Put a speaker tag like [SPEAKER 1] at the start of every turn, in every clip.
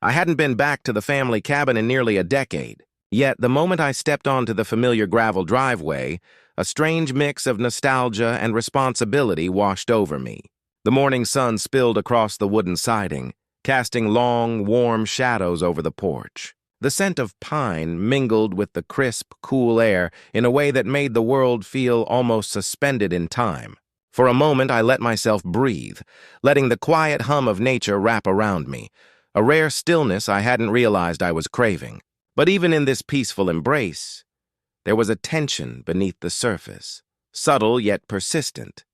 [SPEAKER 1] I hadn't been back to the family cabin in nearly a decade. Yet, the moment I stepped onto the familiar gravel driveway, a strange mix of nostalgia and responsibility washed over me. The morning sun spilled across the wooden siding, casting long, warm shadows over the porch. The scent of pine mingled with the crisp, cool air in a way that made the world feel almost suspended in time. For a moment, I let myself breathe, letting the quiet hum of nature wrap around me, a rare stillness I hadn't realized I was craving. But even in this peaceful embrace, there was a tension beneath the surface, subtle yet persistent,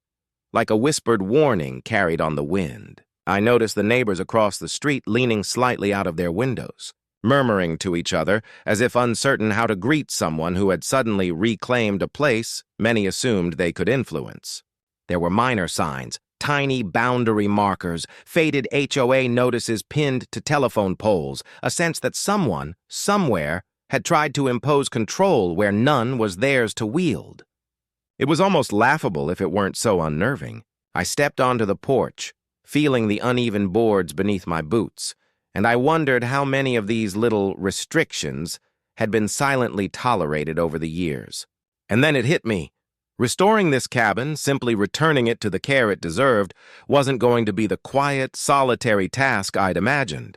[SPEAKER 1] like a whispered warning carried on the wind. I noticed the neighbors across the street leaning slightly out of their windows, murmuring to each other as if uncertain how to greet someone who had suddenly reclaimed a place many assumed they could influence. There were minor signs, tiny boundary markers, faded HOA notices pinned to telephone poles, a sense that someone, somewhere, had tried to impose control where none was theirs to wield. It was almost laughable if it weren't so unnerving. I stepped onto the porch, feeling the uneven boards beneath my boots, and I wondered how many of these little restrictions had been silently tolerated over the years. And then it hit me. Restoring this cabin, simply returning it to the care it deserved, wasn't going to be the quiet, solitary task I'd imagined.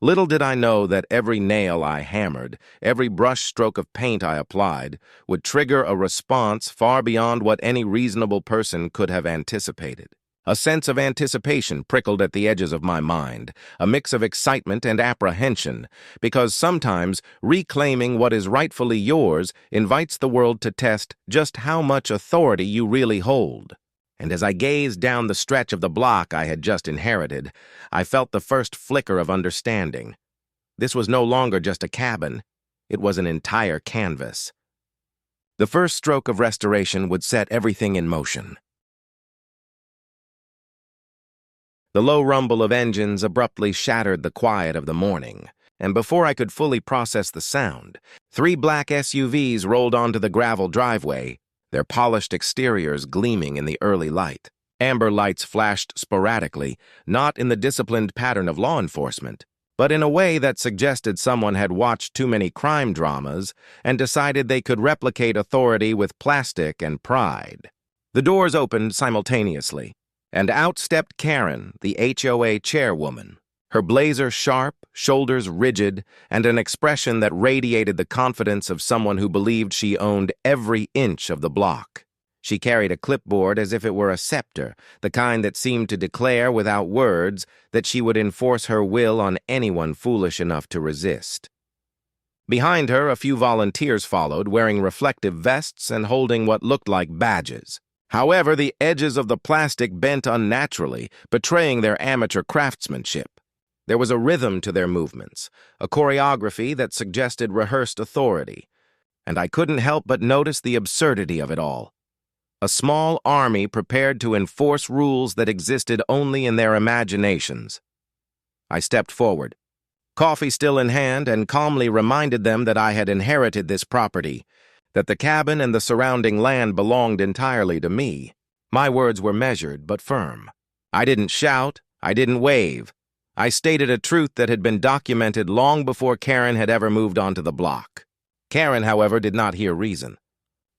[SPEAKER 1] Little did I know that every nail I hammered, every brush stroke of paint I applied, would trigger a response far beyond what any reasonable person could have anticipated. A sense of anticipation prickled at the edges of my mind, a mix of excitement and apprehension, because sometimes reclaiming what is rightfully yours invites the world to test just how much authority you really hold. And as I gazed down the stretch of the block I had just inherited, I felt the first flicker of understanding. This was no longer just a cabin, it was an entire canvas. The first stroke of restoration would set everything in motion. The low rumble of engines abruptly shattered the quiet of the morning, and before I could fully process the sound, 3 black SUVs rolled onto the gravel driveway, their polished exteriors gleaming in the early light. Amber lights flashed sporadically, not in the disciplined pattern of law enforcement, but in a way that suggested someone had watched too many crime dramas and decided they could replicate authority with plastic and pride. The doors opened simultaneously, and out stepped Karen, the HOA chairwoman, her blazer sharp, shoulders rigid, and an expression that radiated the confidence of someone who believed she owned every inch of the block. She carried a clipboard as if it were a scepter, the kind that seemed to declare without words that she would enforce her will on anyone foolish enough to resist. Behind her, a few volunteers followed, wearing reflective vests and holding what looked like badges. However, the edges of the plastic bent unnaturally, betraying their amateur craftsmanship. There was a rhythm to their movements, a choreography that suggested rehearsed authority, and I couldn't help but notice the absurdity of it all. A small army prepared to enforce rules that existed only in their imaginations. I stepped forward, coffee still in hand, and calmly reminded them that I had inherited this property, that the cabin and the surrounding land belonged entirely to me. My words were measured but firm. I didn't shout, I didn't wave. I stated a truth that had been documented long before Karen had ever moved onto the block. Karen, however, did not hear reason.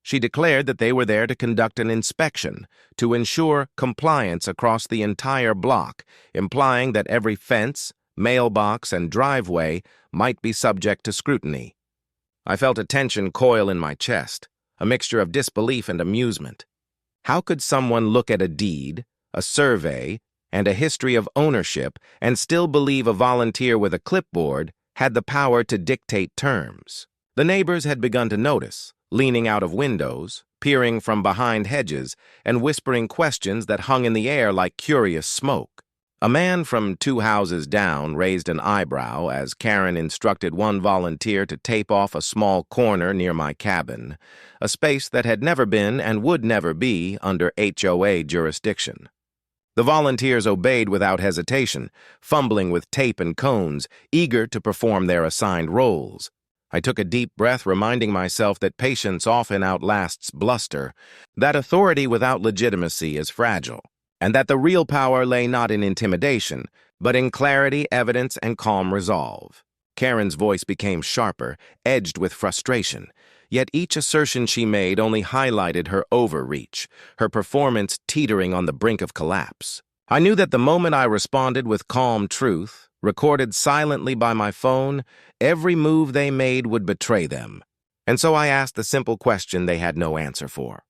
[SPEAKER 1] She declared that they were there to conduct an inspection, to ensure compliance across the entire block, implying that every fence, mailbox, and driveway might be subject to scrutiny. I felt a tension coil in my chest, a mixture of disbelief and amusement. How could someone look at a deed, a survey, and a history of ownership and still believe a volunteer with a clipboard had the power to dictate terms? The neighbors had begun to notice, leaning out of windows, peering from behind hedges, and whispering questions that hung in the air like curious smoke. A man from 2 houses down raised an eyebrow as Karen instructed one volunteer to tape off a small corner near my cabin, a space that had never been and would never be under HOA jurisdiction. The volunteers obeyed without hesitation, fumbling with tape and cones, eager to perform their assigned roles. I took a deep breath, reminding myself that patience often outlasts bluster, that authority without legitimacy is fragile, and that the real power lay not in intimidation, but in clarity, evidence, and calm resolve. Karen's voice became sharper, edged with frustration, yet each assertion she made only highlighted her overreach, her performance teetering on the brink of collapse. I knew that the moment I responded with calm truth, recorded silently by my phone, every move they made would betray them. And so I asked the simple question they had no answer for.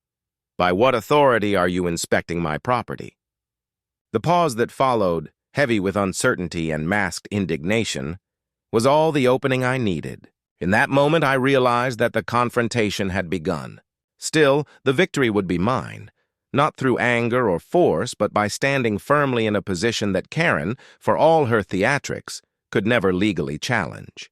[SPEAKER 1] By what authority are you inspecting my property? The pause that followed, heavy with uncertainty and masked indignation, was all the opening I needed. In that moment, I realized that the confrontation had begun. Still, the victory would be mine, not through anger or force, but by standing firmly in a position that Karen, for all her theatrics, could never legally challenge.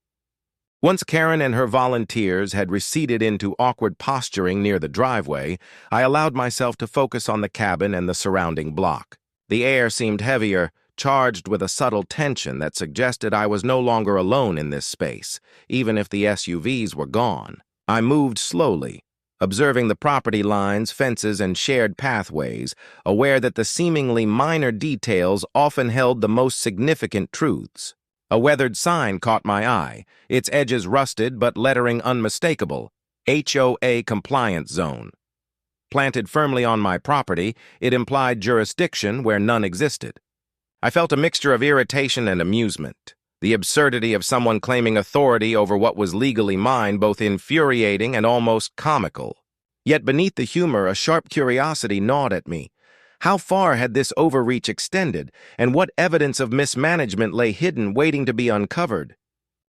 [SPEAKER 1] Once Karen and her volunteers had receded into awkward posturing near the driveway, I allowed myself to focus on the cabin and the surrounding block. The air seemed heavier, charged with a subtle tension that suggested I was no longer alone in this space, even if the SUVs were gone. I moved slowly, observing the property lines, fences, and shared pathways, aware that the seemingly minor details often held the most significant truths. A weathered sign caught my eye, its edges rusted but lettering unmistakable, HOA compliance zone. Planted firmly on my property, it implied jurisdiction where none existed. I felt a mixture of irritation and amusement. The absurdity of someone claiming authority over what was legally mine both infuriating and almost comical. Yet beneath the humor, a sharp curiosity gnawed at me. How far had this overreach extended, and what evidence of mismanagement lay hidden, waiting to be uncovered?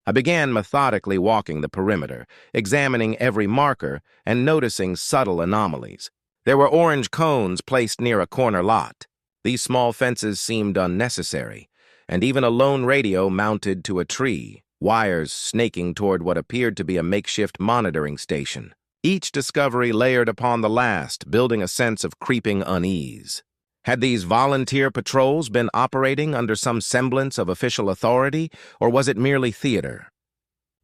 [SPEAKER 1] I began methodically walking the perimeter, examining every marker and noticing subtle anomalies. There were orange cones placed near a corner lot. These small fences seemed unnecessary, and even a lone radio mounted to a tree, wires snaking toward what appeared to be a makeshift monitoring station. Each discovery layered upon the last, building a sense of creeping unease. Had these volunteer patrols been operating under some semblance of official authority, or was it merely theater?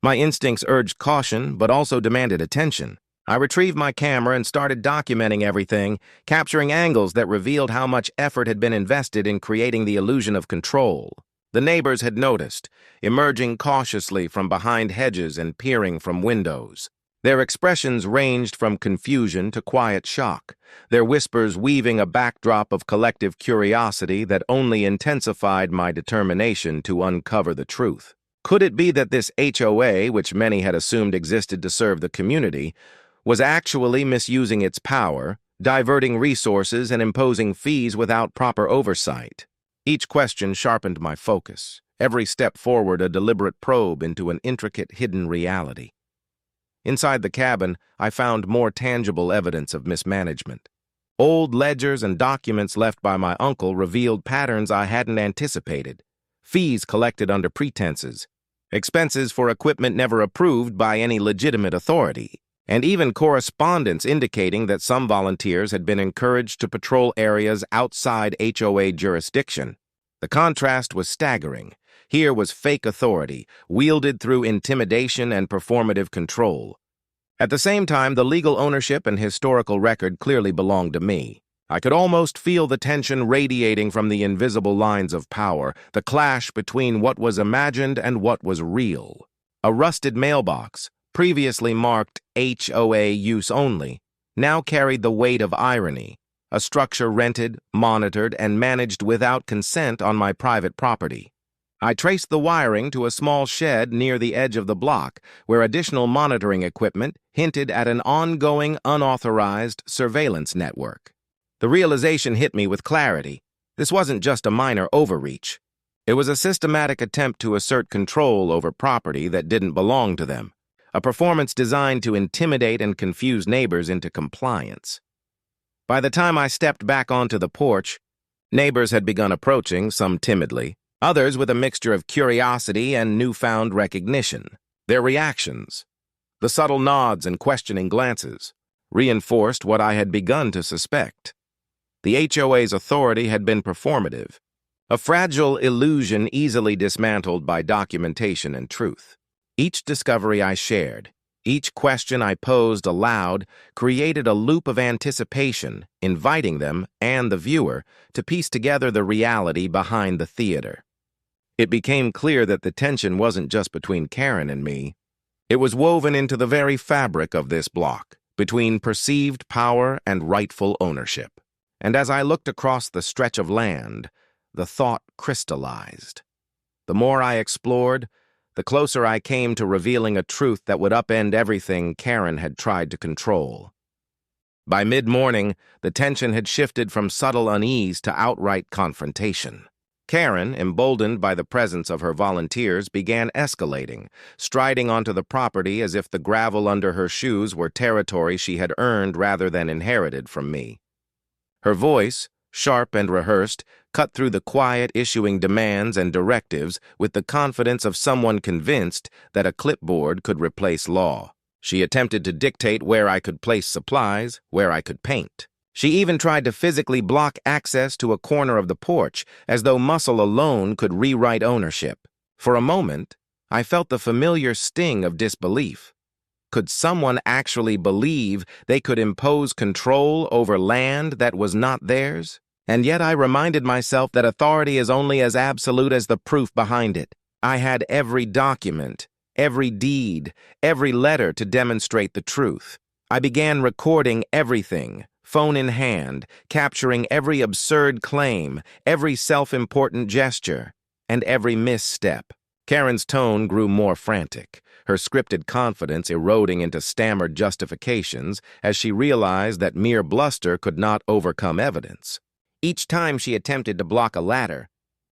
[SPEAKER 1] My instincts urged caution, but also demanded attention. I retrieved my camera and started documenting everything, capturing angles that revealed how much effort had been invested in creating the illusion of control. The neighbors had noticed, emerging cautiously from behind hedges and peering from windows. Their expressions ranged from confusion to quiet shock, their whispers weaving a backdrop of collective curiosity that only intensified my determination to uncover the truth. Could it be that this HOA, which many had assumed existed to serve the community, was actually misusing its power, diverting resources and imposing fees without proper oversight? Each question sharpened my focus, every step forward a deliberate probe into an intricate hidden reality. Inside the cabin, I found more tangible evidence of mismanagement. Old ledgers and documents left by my uncle revealed patterns I hadn't anticipated. Fees collected under pretenses, expenses for equipment never approved by any legitimate authority, and even correspondence indicating that some volunteers had been encouraged to patrol areas outside HOA jurisdiction. The contrast was staggering. Here was fake authority, wielded through intimidation and performative control. At the same time, the legal ownership and historical record clearly belonged to me. I could almost feel the tension radiating from the invisible lines of power, the clash between what was imagined and what was real. A rusted mailbox, previously marked HOA use only, now carried the weight of irony, a structure rented, monitored, and managed without consent on my private property. I traced the wiring to a small shed near the edge of the block, where additional monitoring equipment hinted at an ongoing, unauthorized surveillance network. The realization hit me with clarity. This wasn't just a minor overreach. It was a systematic attempt to assert control over property that didn't belong to them, a performance designed to intimidate and confuse neighbors into compliance. By the time I stepped back onto the porch, neighbors had begun approaching, some timidly, others with a mixture of curiosity and newfound recognition. Their reactions, the subtle nods and questioning glances, reinforced what I had begun to suspect. The HOA's authority had been performative, a fragile illusion easily dismantled by documentation and truth. Each discovery I shared, each question I posed aloud, created a loop of anticipation, inviting them and the viewer to piece together the reality behind the theater. It became clear that the tension wasn't just between Karen and me. It was woven into the very fabric of this block, between perceived power and rightful ownership. And as I looked across the stretch of land, the thought crystallized. The more I explored, the closer I came to revealing a truth that would upend everything Karen had tried to control. By mid-morning, the tension had shifted from subtle unease to outright confrontation. Karen, emboldened by the presence of her volunteers, began escalating, striding onto the property as if the gravel under her shoes were territory she had earned rather than inherited from me. Her voice, sharp and rehearsed, cut through the quiet, issuing demands and directives with the confidence of someone convinced that a clipboard could replace law. She attempted to dictate where I could place supplies, where I could paint. She even tried to physically block access to a corner of the porch, as though muscle alone could rewrite ownership. For a moment, I felt the familiar sting of disbelief. Could someone actually believe they could impose control over land that was not theirs? And yet I reminded myself that authority is only as absolute as the proof behind it. I had every document, every deed, every letter to demonstrate the truth. I began recording everything, phone in hand, capturing every absurd claim, every self-important gesture, and every misstep. Karen's tone grew more frantic, her scripted confidence eroding into stammered justifications as she realized that mere bluster could not overcome evidence. Each time she attempted to block a ladder,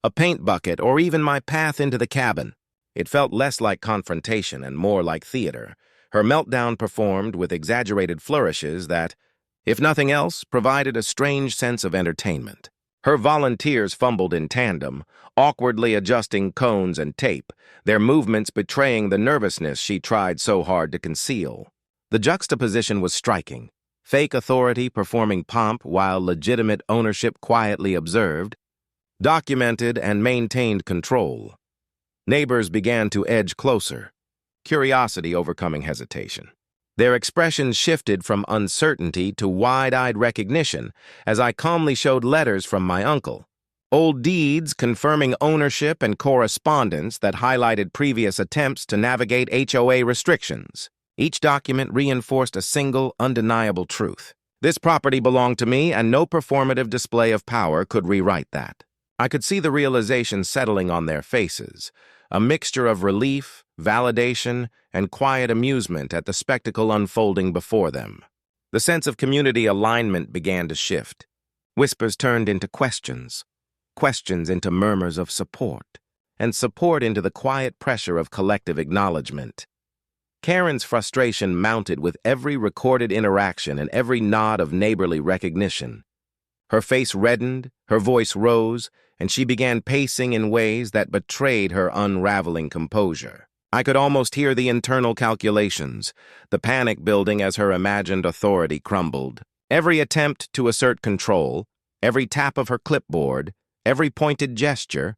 [SPEAKER 1] a paint bucket, or even my path into the cabin, it felt less like confrontation and more like theater, her meltdown performed with exaggerated flourishes that, if nothing else, provided a strange sense of entertainment. Her volunteers fumbled in tandem, awkwardly adjusting cones and tape, their movements betraying the nervousness she tried so hard to conceal. The juxtaposition was striking. Fake authority performing pomp while legitimate ownership quietly observed, documented and maintained control. Neighbors began to edge closer, curiosity overcoming hesitation. Their expressions shifted from uncertainty to wide-eyed recognition as I calmly showed letters from my uncle, old deeds confirming ownership and correspondence that highlighted previous attempts to navigate HOA restrictions. Each document reinforced a single, undeniable truth. This property belonged to me, and no performative display of power could rewrite that. I could see the realization settling on their faces, a mixture of relief, validation, and quiet amusement at the spectacle unfolding before them. The sense of community alignment began to shift. Whispers turned into questions, questions into murmurs of support, and support into the quiet pressure of collective acknowledgement. Karen's frustration mounted with every recorded interaction and every nod of neighborly recognition. Her face reddened, her voice rose, and she began pacing in ways that betrayed her unraveling composure. I could almost hear the internal calculations, the panic building as her imagined authority crumbled. Every attempt to assert control, every tap of her clipboard, every pointed gesture,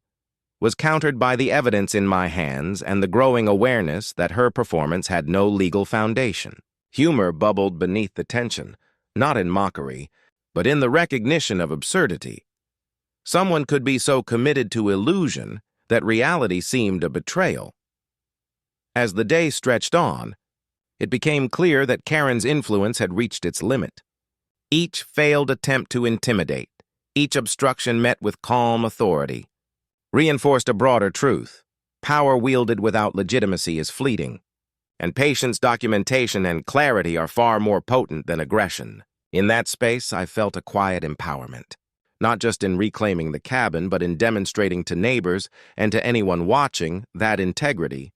[SPEAKER 1] was countered by the evidence in my hands and the growing awareness that her performance had no legal foundation. Humor bubbled beneath the tension, not in mockery, but in the recognition of absurdity. Someone could be so committed to illusion that reality seemed a betrayal. As the day stretched on, it became clear that Karen's influence had reached its limit. Each failed attempt to intimidate, each obstruction met with calm authority, reinforced a broader truth. Power wielded without legitimacy is fleeting, and patience, documentation, and clarity are far more potent than aggression. In that space, I felt a quiet empowerment, not just in reclaiming the cabin, but in demonstrating to neighbors and to anyone watching that integrity,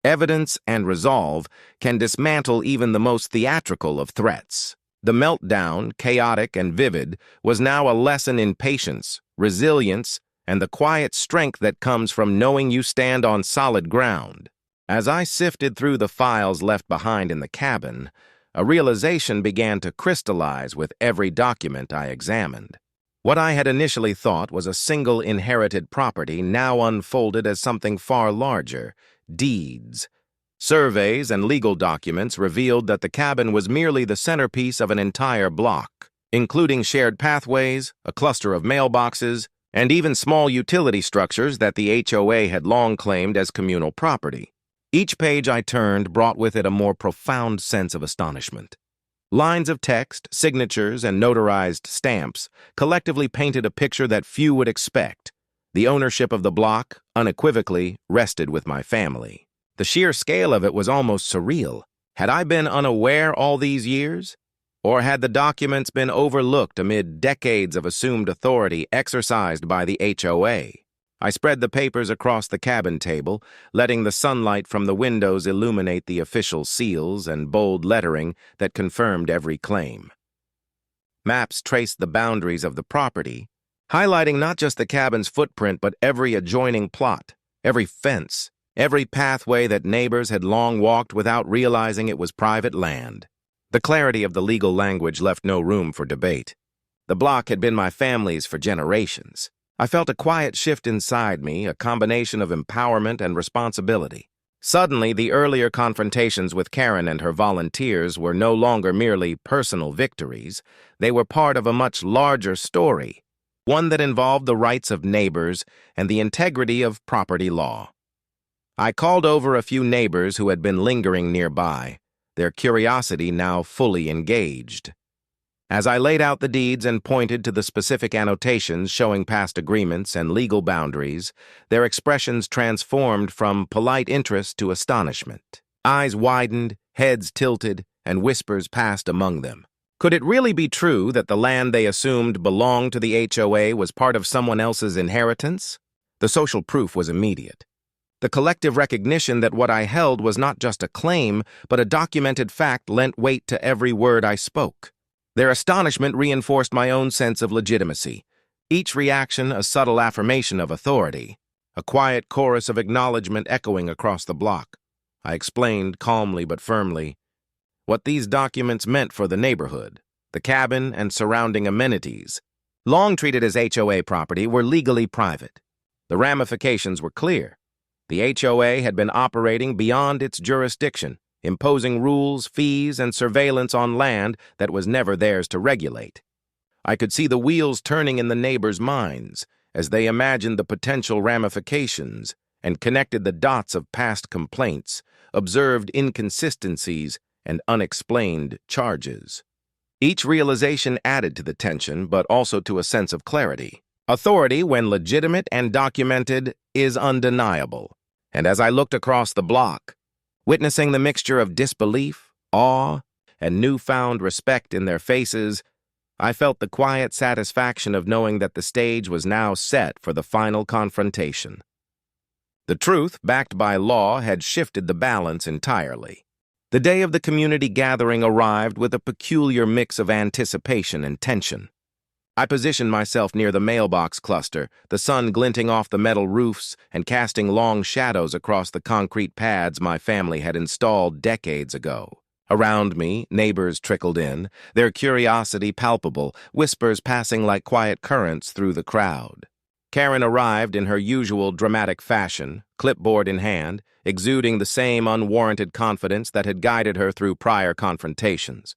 [SPEAKER 1] evidence, and resolve can dismantle even the most theatrical of threats. The meltdown, chaotic and vivid, was now a lesson in patience, resilience, and the quiet strength that comes from knowing you stand on solid ground. As I sifted through the files left behind in the cabin, a realization began to crystallize with every document I examined. What I had initially thought was a single inherited property now unfolded as something far larger: deeds. Surveys and legal documents revealed that the cabin was merely the centerpiece of an entire block, including shared pathways, a cluster of mailboxes, and even small utility structures that the HOA had long claimed as communal property. Each page I turned brought with it a more profound sense of astonishment. Lines of text, signatures, and notarized stamps collectively painted a picture that few would expect. The ownership of the block, unequivocally, rested with my family. The sheer scale of it was almost surreal. Had I been unaware all these years? Or had the documents been overlooked amid decades of assumed authority exercised by the HOA? I spread the papers across the cabin table, letting the sunlight from the windows illuminate the official seals and bold lettering that confirmed every claim. Maps traced the boundaries of the property, highlighting not just the cabin's footprint but every adjoining plot, every fence, every pathway that neighbors had long walked without realizing it was private land. The clarity of the legal language left no room for debate. The block had been my family's for generations. I felt a quiet shift inside me, a combination of empowerment and responsibility. Suddenly, the earlier confrontations with Karen and her volunteers were no longer merely personal victories. They were part of a much larger story, one that involved the rights of neighbors and the integrity of property law. I called over a few neighbors who had been lingering nearby, their curiosity now fully engaged. As I laid out the deeds and pointed to the specific annotations showing past agreements and legal boundaries, their expressions transformed from polite interest to astonishment. Eyes widened, heads tilted, and whispers passed among them. Could it really be true that the land they assumed belonged to the HOA was part of someone else's inheritance? The social proof was immediate. The collective recognition that what I held was not just a claim, but a documented fact lent weight to every word I spoke. Their astonishment reinforced my own sense of legitimacy, each reaction a subtle affirmation of authority, a quiet chorus of acknowledgement echoing across the block. I explained calmly but firmly what these documents meant for the neighborhood, the cabin, and surrounding amenities. Long treated as HOA property, were legally private. The ramifications were clear. The HOA had been operating beyond its jurisdiction, imposing rules, fees, and surveillance on land that was never theirs to regulate. I could see the wheels turning in the neighbors' minds as they imagined the potential ramifications and connected the dots of past complaints, observed inconsistencies, and unexplained charges. Each realization added to the tension, but also to a sense of clarity. Authority, when legitimate and documented, is undeniable. And as I looked across the block, witnessing the mixture of disbelief, awe, and newfound respect in their faces, I felt the quiet satisfaction of knowing that the stage was now set for the final confrontation. The truth, backed by law, had shifted the balance entirely. The day of the community gathering arrived with a peculiar mix of anticipation and tension. I positioned myself near the mailbox cluster, the sun glinting off the metal roofs and casting long shadows across the concrete pads my family had installed decades ago. Around me, neighbors trickled in, their curiosity palpable, whispers passing like quiet currents through the crowd. Karen arrived in her usual dramatic fashion, clipboard in hand, exuding the same unwarranted confidence that had guided her through prior confrontations.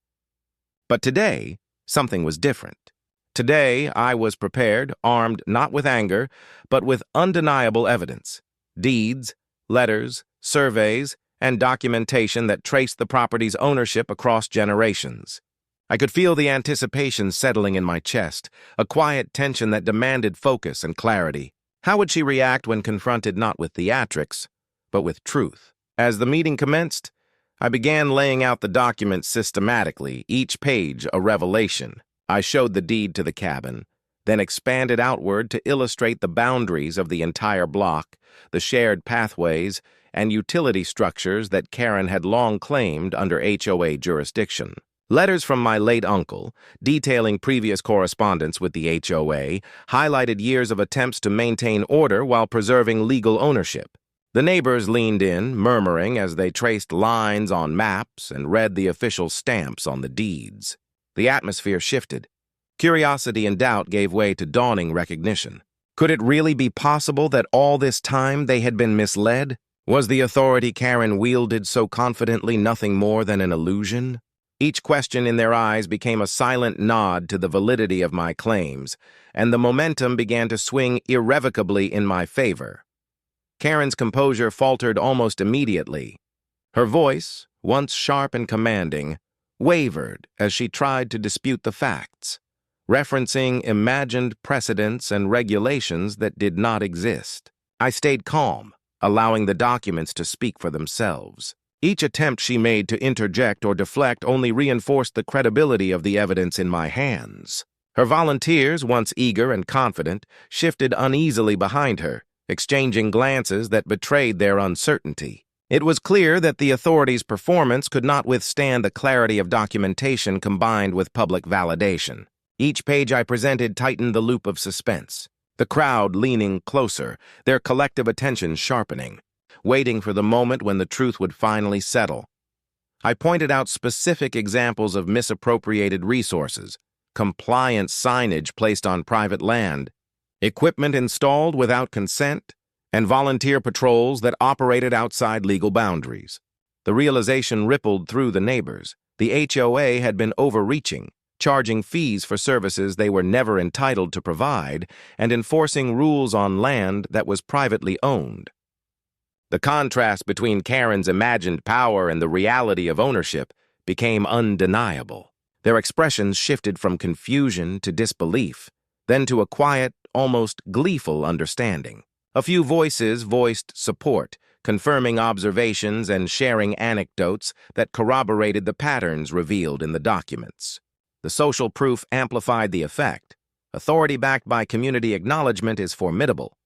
[SPEAKER 1] But today, something was different. Today, I was prepared, armed not with anger, but with undeniable evidence. Deeds, letters, surveys, and documentation that traced the property's ownership across generations. I could feel the anticipation settling in my chest, a quiet tension that demanded focus and clarity. How would she react when confronted not with theatrics, but with truth? As the meeting commenced, I began laying out the documents systematically, each page a revelation. I showed the deed to the cabin, then expanded outward to illustrate the boundaries of the entire block, the shared pathways, and utility structures that Karen had long claimed under HOA jurisdiction. Letters from my late uncle, detailing previous correspondence with the HOA, highlighted years of attempts to maintain order while preserving legal ownership. The neighbors leaned in, murmuring as they traced lines on maps and read the official stamps on the deeds. The atmosphere shifted. Curiosity and doubt gave way to dawning recognition. Could it really be possible that all this time they had been misled? Was the authority Karen wielded so confidently nothing more than an illusion? Each question in their eyes became a silent nod to the validity of my claims, and the momentum began to swing irrevocably in my favor. Karen's composure faltered almost immediately. Her voice, once sharp and commanding, wavered as she tried to dispute the facts, referencing imagined precedents and regulations that did not exist. I stayed calm, allowing the documents to speak for themselves. Each attempt she made to interject or deflect only reinforced the credibility of the evidence in my hands. Her volunteers, once eager and confident, shifted uneasily behind her, exchanging glances that betrayed their uncertainty. It was clear that the authorities' performance could not withstand the clarity of documentation combined with public validation. Each page I presented tightened the loop of suspense, the crowd leaning closer, their collective attention sharpening, waiting for the moment when the truth would finally settle. I pointed out specific examples of misappropriated resources, compliance signage placed on private land, equipment installed without consent, and volunteer patrols that operated outside legal boundaries. The realization rippled through the neighbors. The HOA had been overreaching, charging fees for services they were never entitled to provide, and enforcing rules on land that was privately owned. The contrast between Karen's imagined power and the reality of ownership became undeniable. Their expressions shifted from confusion to disbelief, then to a quiet, almost gleeful understanding. A few voices voiced support, confirming observations and sharing anecdotes that corroborated the patterns revealed in the documents. The social proof amplified the effect. Authority backed by community acknowledgement is formidable.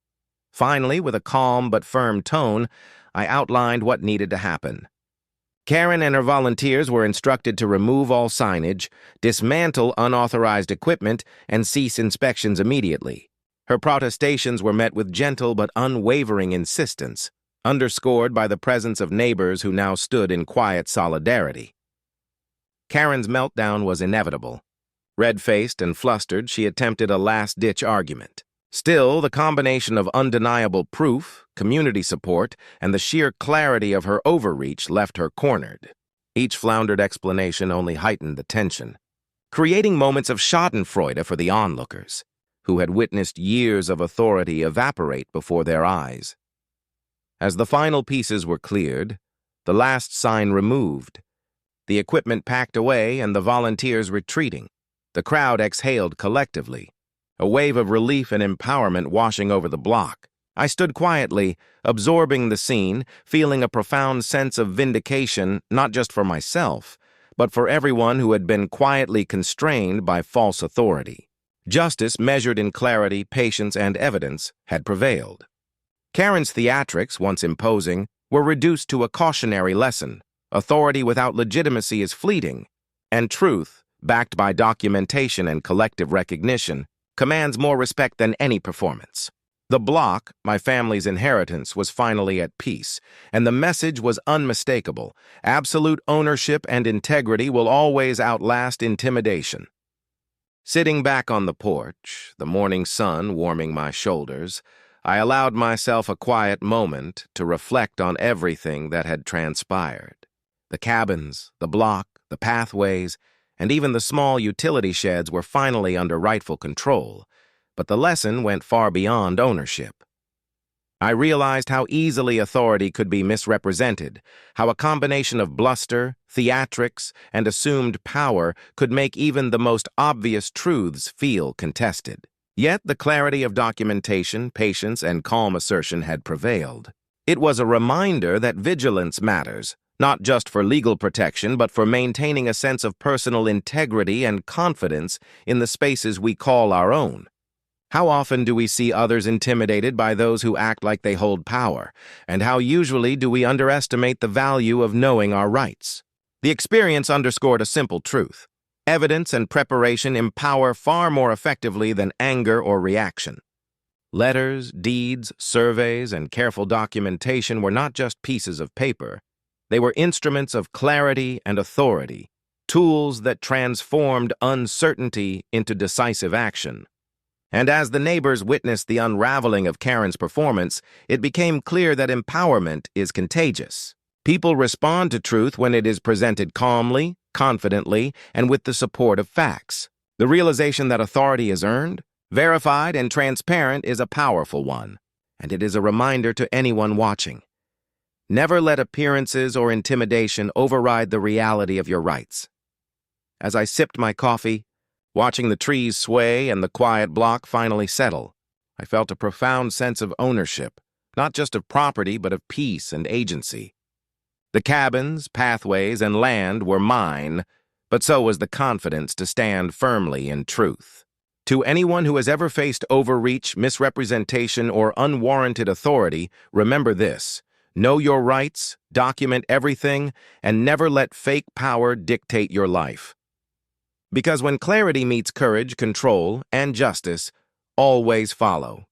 [SPEAKER 1] Finally, with a calm but firm tone, I outlined what needed to happen. Karen and her volunteers were instructed to remove all signage, dismantle unauthorized equipment, and cease inspections immediately. Her protestations were met with gentle but unwavering insistence, underscored by the presence of neighbors who now stood in quiet solidarity. Karen's meltdown was inevitable. Red-faced and flustered, she attempted a last-ditch argument. Still, the combination of undeniable proof, community support, and the sheer clarity of her overreach left her cornered. Each floundered explanation only heightened the tension, creating moments of schadenfreude for the onlookers, who had witnessed years of authority evaporate before their eyes. As the final pieces were cleared, the last sign removed, the equipment packed away and the volunteers retreating, the crowd exhaled collectively, a wave of relief and empowerment washing over the block. I stood quietly, absorbing the scene, feeling a profound sense of vindication not just for myself, but for everyone who had been quietly constrained by false authority. Justice, measured in clarity, patience, and evidence, had prevailed. Karen's theatrics, once imposing, were reduced to a cautionary lesson. Authority without legitimacy is fleeting, and truth, backed by documentation and collective recognition, commands more respect than any performance. The block, my family's inheritance, was finally at peace, and the message was unmistakable. Absolute ownership and integrity will always outlast intimidation. Sitting back on the porch, the morning sun warming my shoulders, I allowed myself a quiet moment to reflect on everything that had transpired. The cabins, the block, the pathways, and even the small utility sheds were finally under rightful control, but the lesson went far beyond ownership. I realized how easily authority could be misrepresented, how a combination of bluster, theatrics, and assumed power could make even the most obvious truths feel contested. Yet the clarity of documentation, patience, and calm assertion had prevailed. It was a reminder that vigilance matters, not just for legal protection, but for maintaining a sense of personal integrity and confidence in the spaces we call our own. How often do we see others intimidated by those who act like they hold power, and how usually do we underestimate the value of knowing our rights? The experience underscored a simple truth. Evidence and preparation empower far more effectively than anger or reaction. Letters, deeds, surveys, and careful documentation were not just pieces of paper. They were instruments of clarity and authority, tools that transformed uncertainty into decisive action. And as the neighbors witnessed the unraveling of Karen's performance, it became clear that empowerment is contagious. People respond to truth when it is presented calmly, confidently, and with the support of facts. The realization that authority is earned, verified, and transparent is a powerful one, and it is a reminder to anyone watching. Never let appearances or intimidation override the reality of your rights. As I sipped my coffee, watching the trees sway and the quiet block finally settle, I felt a profound sense of ownership, not just of property, but of peace and agency. The cabins, pathways, and land were mine, but so was the confidence to stand firmly in truth. To anyone who has ever faced overreach, misrepresentation, or unwarranted authority, remember this: know your rights, document everything, and never let fake power dictate your life. Because when clarity meets courage, control, and justice always follow.